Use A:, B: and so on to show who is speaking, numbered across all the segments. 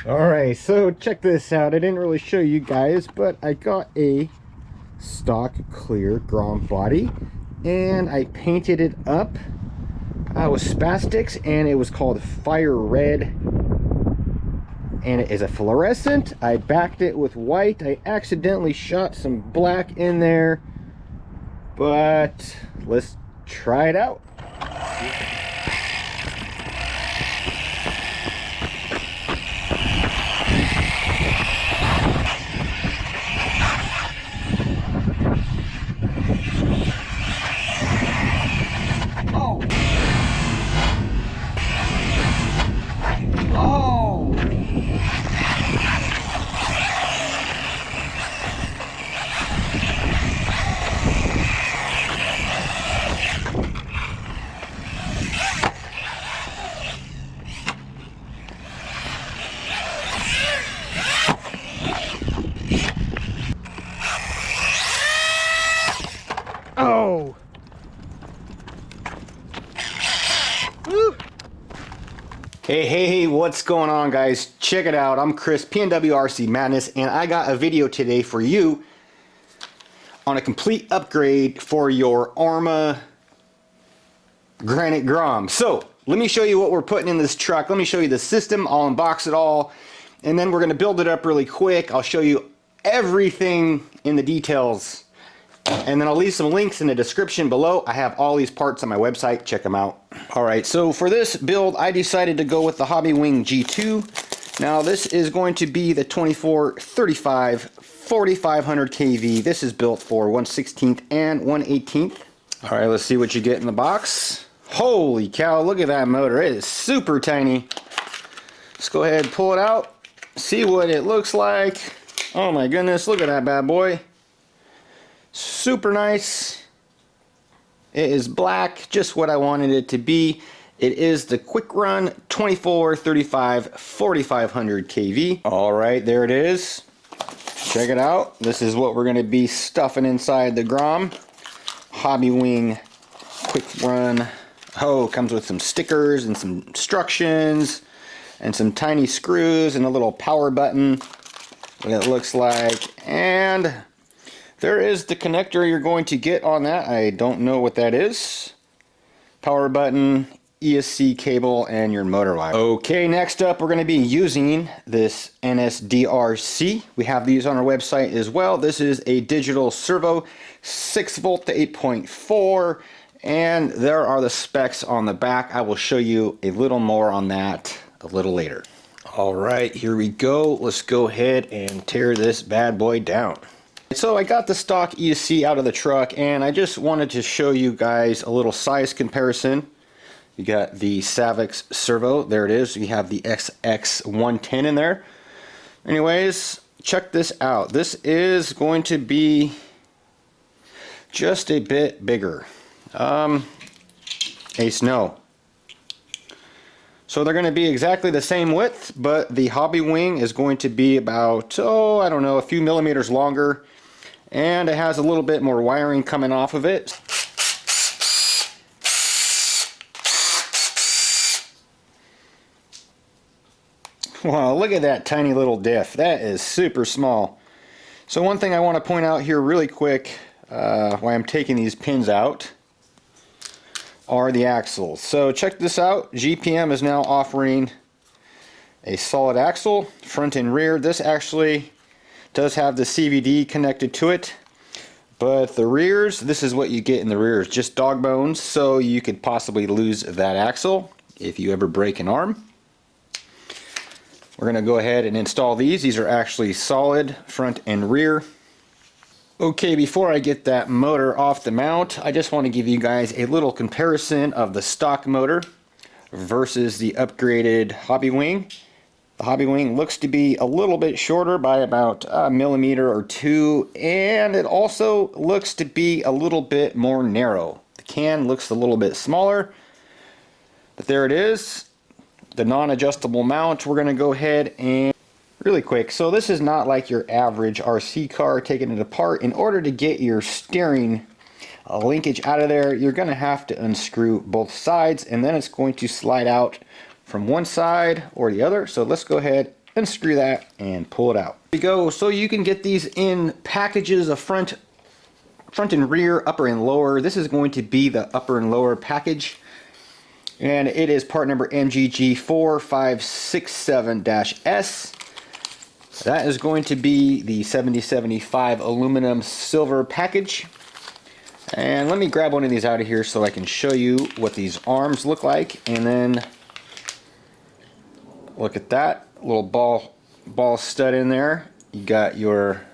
A: Alright, so check this out. I didn't really show you guys, but I got a stock clear Grom body and I painted it up with spastics, and it was called Fire Red, and it is a fluorescent. I backed it with white. I accidentally shot some black in there, but let's try it out. Oh! Woo! Hey, what's going on, guys? Check it out. I'm Chris, PNWRC Madness, and I got a video today for you on a complete upgrade for your Arrma Grom. So, let me show you what we're putting in this truck. Let me show you the system. I'll unbox it all, and then we're going to build it up really quick. I'll show you everything in the details. And then I'll leave some links in the description below. I have all these parts on my website. Check them out. Alright, so for this build, I decided to go with the Hobbywing G2. Now, this is going to be the 2435 4500 kV. This is built for 1/16 and 1/18. Alright, let's see what you get in the box. Holy cow, look at that motor. It is super tiny. Let's go ahead and pull it out. See what it looks like. Oh my goodness, look at that bad boy. Super nice. It is black, just what I wanted it to be. It is the Quick Run 2435 4500 kV. Alright, there it is. Check it out. This is what we're going to be stuffing inside the Grom. Hobbywing Quick Run. Oh, comes with some stickers and some instructions and some tiny screws and a little power button. What it looks like. And there is the connector you're going to get on that. I don't know what that is. Power button, ESC cable, and your motor wire. Okay, next up we're going to be using this NSDRC. We have these on our website as well. This is a digital servo, 6 volt to 8.4, and there are the specs on the back. I will show you a little more on that a little later. Alright, here we go. Let's go ahead and tear this bad boy down. So I got the stock ESC out of the truck, and I just wanted to show you guys a little size comparison. You got the Savix Servo, there it is. You have the XX110 in there. Anyways, check this out. This is going to be just a bit bigger. Ace no. So they're going to be exactly the same width, but the Hobbywing is going to be about, I don't know, a few millimeters longer. And it has a little bit more wiring coming off of it. Wow, look at that tiny little diff. That is super small. So one thing I want to point out here really quick, why I'm taking these pins out, are the axles. So check this out. GPM is now offering a solid axle, front and rear. This actually does have the CVD connected to it, but the rears, this is what you get in the rears, just dog bones, so you could possibly lose that axle if you ever break an arm. We're going to go ahead and install these. These are actually solid front and rear. Okay, before I get that motor off the mount, I just want to give you guys a little comparison of the stock motor versus the upgraded Hobbywing. The Hobbywing looks to be a little bit shorter by about a millimeter or two, and it also looks to be a little bit more narrow. The can looks a little bit smaller, but there it is. The non-adjustable mount, we're going to go ahead and really quick. So this is not like your average RC car taking it apart. In order to get your steering linkage out of there, you're going to have to unscrew both sides, and then it's going to slide out from one side or the other. So let's go ahead unscrew that and pull it out. There you go. So you can get these in packages of front and rear, upper and lower. This is going to be the upper and lower package, and it is part number MGG4567-S. That is going to be the 7075 aluminum silver package. And let me grab one of these out of here so I can show you what these arms look like. And then look at that little ball stud in there. You got your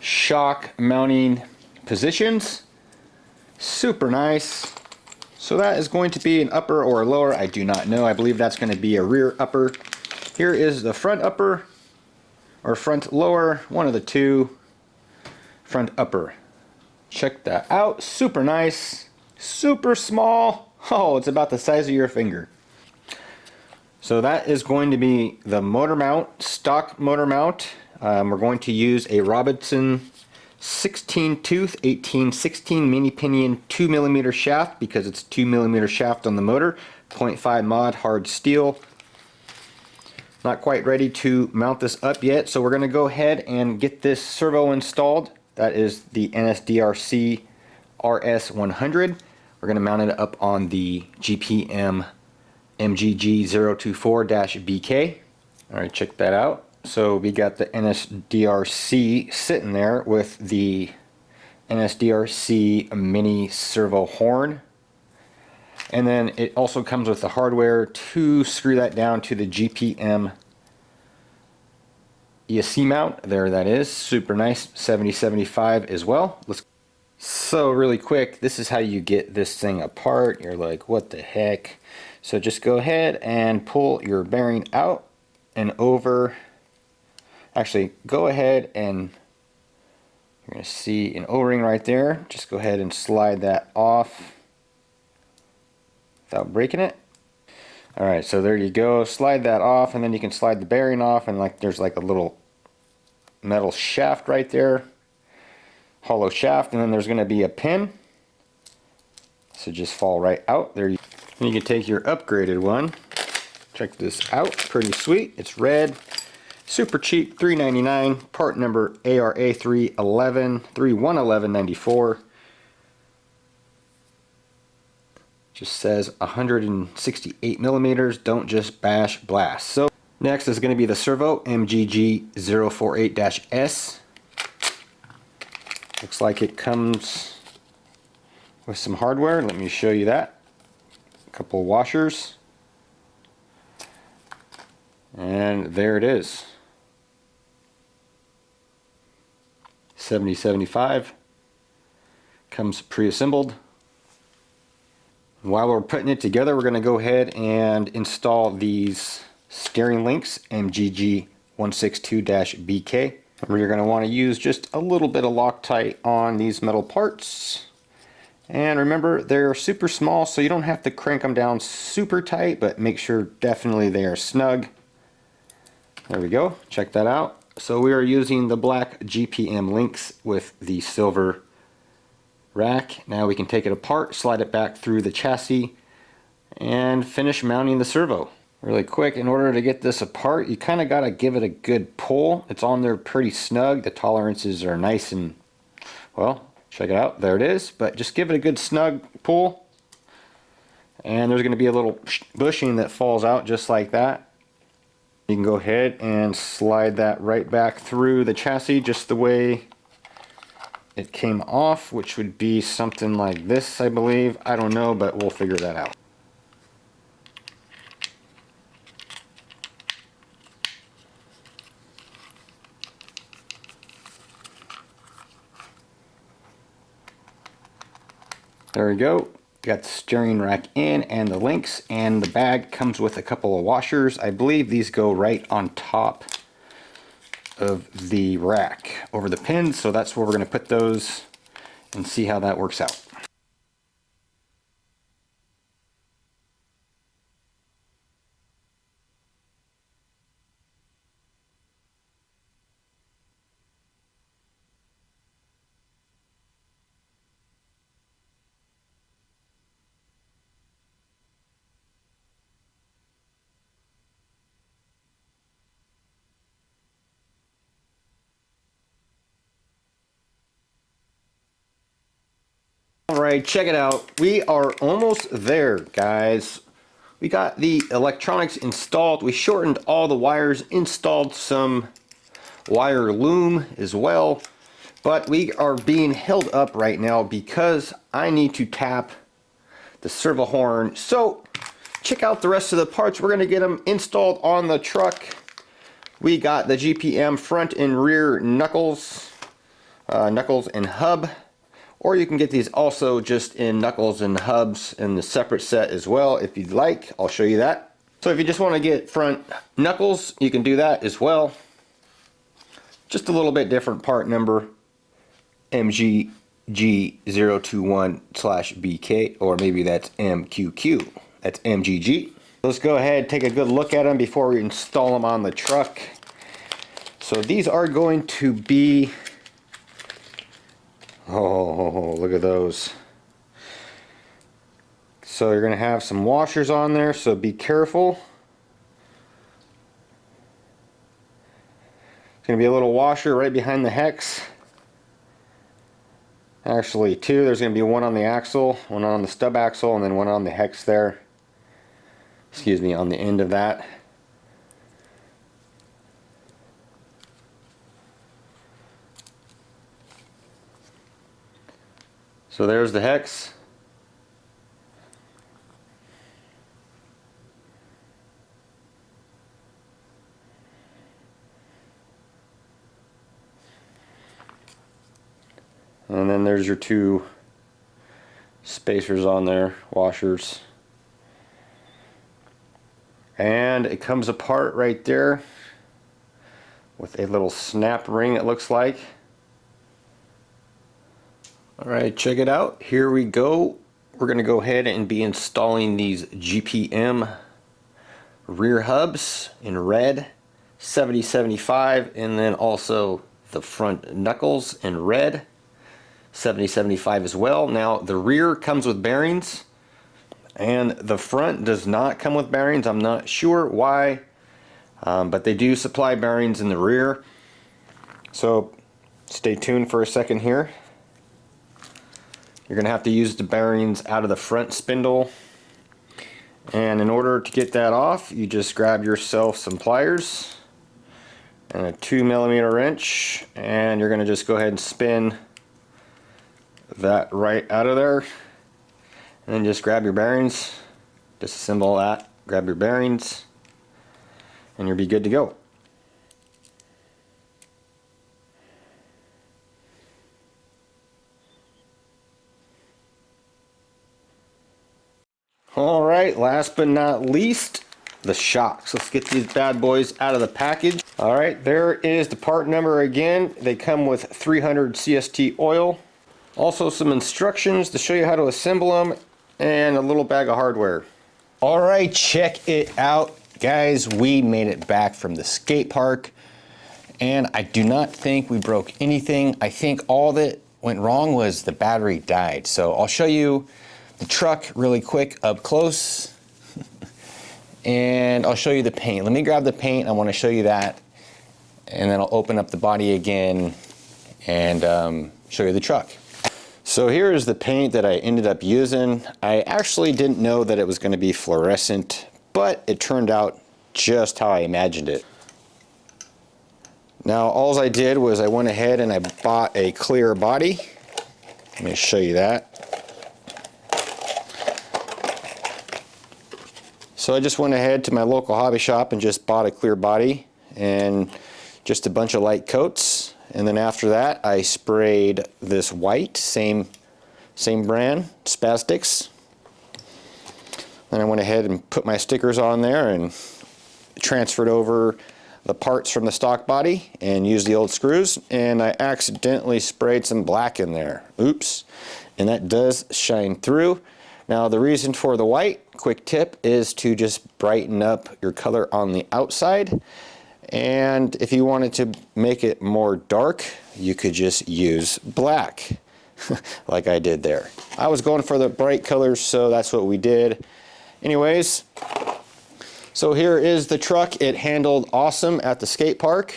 A: shock mounting positions. Super nice. So that is going to be an upper or a lower. I do not know. I believe that's going to be a rear upper. Here is the front upper or front lower, one of the two. Front upper. Check that out. Super nice. Super small. Oh, it's about the size of your finger. So that is going to be the motor mount, stock motor mount. We're going to use a Robinson 16 tooth 1816 mini pinion 2mm shaft because it's 2mm shaft on the motor, 0.5 mod hard steel. Not quite ready to mount this up yet, so we're going to go ahead and get this servo installed. That is the NSDRC RS100. We're going to mount it up on the GPM MGG024-BK. Alright, check that out. So we got the NSDRC sitting there with the NSDRC mini servo horn. And then it also comes with the hardware to screw that down to the GPM ESC mount. There that is. Super nice. 7075 as well. So really quick, this is how you get this thing apart. You're like, what the heck? So just go ahead and pull your bearing out and over. Actually, go ahead and you're going to see an O-ring right there. Just go ahead and slide that off without breaking it. Alright, so there you go. Slide that off, and then you can slide the bearing off, and there's like a little metal shaft right there. Hollow shaft, and then there's going to be a pin. So just fall right out. There you can take your upgraded one. Check this out. Pretty sweet. It's red. Super cheap. $3.99. Part number ARA 311194. Just says 168 millimeters. Don't just bash, blast. So next is going to be the servo MGG048-S. Looks like it comes with some hardware. Let me show you that. A couple of washers. And there it is. 7075. Comes pre-assembled. While we're putting it together, we're going to go ahead and install these steering links, MGG162-BK. You're going to want to use just a little bit of Loctite on these metal parts. And remember, they're super small, so you don't have to crank them down super tight, but make sure definitely they are snug. There we go. Check that out. So we are using the black GPM links with the silver rack. Now we can take it apart, slide it back through the chassis, and finish mounting the servo. Really quick, in order to get this apart, you kind of got to give it a good pull. It's on there pretty snug. The tolerances are nice and, well, check it out. There it is. But just give it a good snug pull. And there's going to be a little bushing that falls out just like that. You can go ahead and slide that right back through the chassis just the way it came off, which would be something like this, I believe. I don't know, but we'll figure that out. There we go. Got the steering rack in and the links, and the bag comes with a couple of washers. I believe these go right on top of the rack over the pins, so that's where we're going to put those and see how that works out. Alright, check it out. We are almost there, guys. We got the electronics installed. We shortened all the wires, installed some wire loom as well. But we are being held up right now because I need to tap the servo horn. So check out the rest of the parts. We're going to get them installed on the truck. We got the GPM front and rear knuckles, knuckles and hub. Or you can get these also just in knuckles and hubs in the separate set as well if you'd like. I'll show you that. So if you just want to get front knuckles, you can do that as well. Just a little bit different part number, MGG021/BK, or maybe that's MQQ. That's MGG. Let's go ahead and take a good look at them before we install them on the truck. So these are going to be, oh, look at those. So you're going to have some washers on there, so be careful. It's going to be a little washer right behind the hex. Actually two. There's going to be one on the axle, one on the stub axle, and then one on the hex there. Excuse me, on the end of that. So there's the hex. And then there's your two spacers on there, washers. And it comes apart right there with a little snap ring, it looks like. Alright, check it out. Here we go. We're going to go ahead and be installing these GPM rear hubs in red, 7075, and then also the front knuckles in red, 7075 as well. Now the rear comes with bearings and the front does not come with bearings. I'm not sure why, but they do supply bearings in the rear. So stay tuned for a second here. You're going to have to use the bearings out of the front spindle, and in order to get that off, you just grab yourself some pliers and a 2mm wrench, and you're going to just go ahead and spin that right out of there, and then just grab your bearings, disassemble that, grab your bearings, and you'll be good to go. Alright, last but not least, the shocks. Let's get these bad boys out of the package. Alright, there is the part number again. They come with 300 CST oil. Also some instructions to show you how to assemble them, and a little bag of hardware. Alright, check it out. Guys, we made it back from the skate park, and I do not think we broke anything. I think all that went wrong was the battery died. So I'll show you the truck really quick up close, and I'll show you the paint. Let me grab the paint. I want to show you that, and then I'll open up the body again and show you the truck. So here is the paint that I ended up using. I actually didn't know that it was going to be fluorescent, but it turned out just how I imagined it. Now all I did was I went ahead and I bought a clear body. Let me show you that. So I just went ahead to my local hobby shop and just bought a clear body and just a bunch of light coats. And then after that I sprayed this white, same brand, Spastics. Then I went ahead and put my stickers on there and transferred over the parts from the stock body and used the old screws, and I accidentally sprayed some black in there. Oops. And that does shine through. Now the reason for the white, quick tip, is to just brighten up your color on the outside. And if you wanted to make it more dark, you could just use black like I did there. I was going for the bright colors, so that's what we did. Anyways, so here is the truck. It handled awesome at the skate park.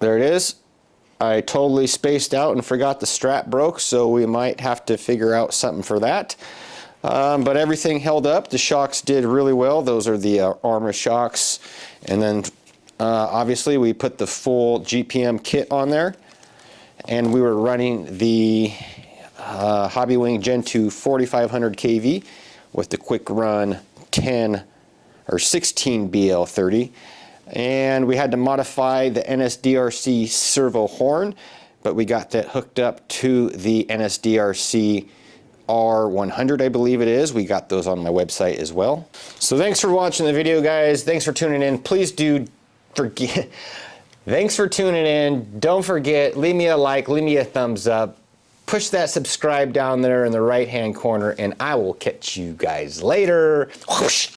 A: there it is. I totally spaced out and forgot the strap broke, so we might have to figure out something for that. But everything held up. The shocks did really well. Those are the Arrma shocks. And then obviously we put the full GPM kit on there. And we were running the Hobbywing Gen 2 4500 kV with the quick run 10 or 16 BL30. And we had to modify the NSDRC servo horn, but we got that hooked up to the NSDRC R100, I believe it is. We got those on my website as well. So thanks for watching the video, guys. Thanks for tuning in. Please do forget. Thanks for tuning in. Don't forget, leave me a like, leave me a thumbs up. Push that subscribe down there in the right-hand corner, and I will catch you guys later. Whoosh.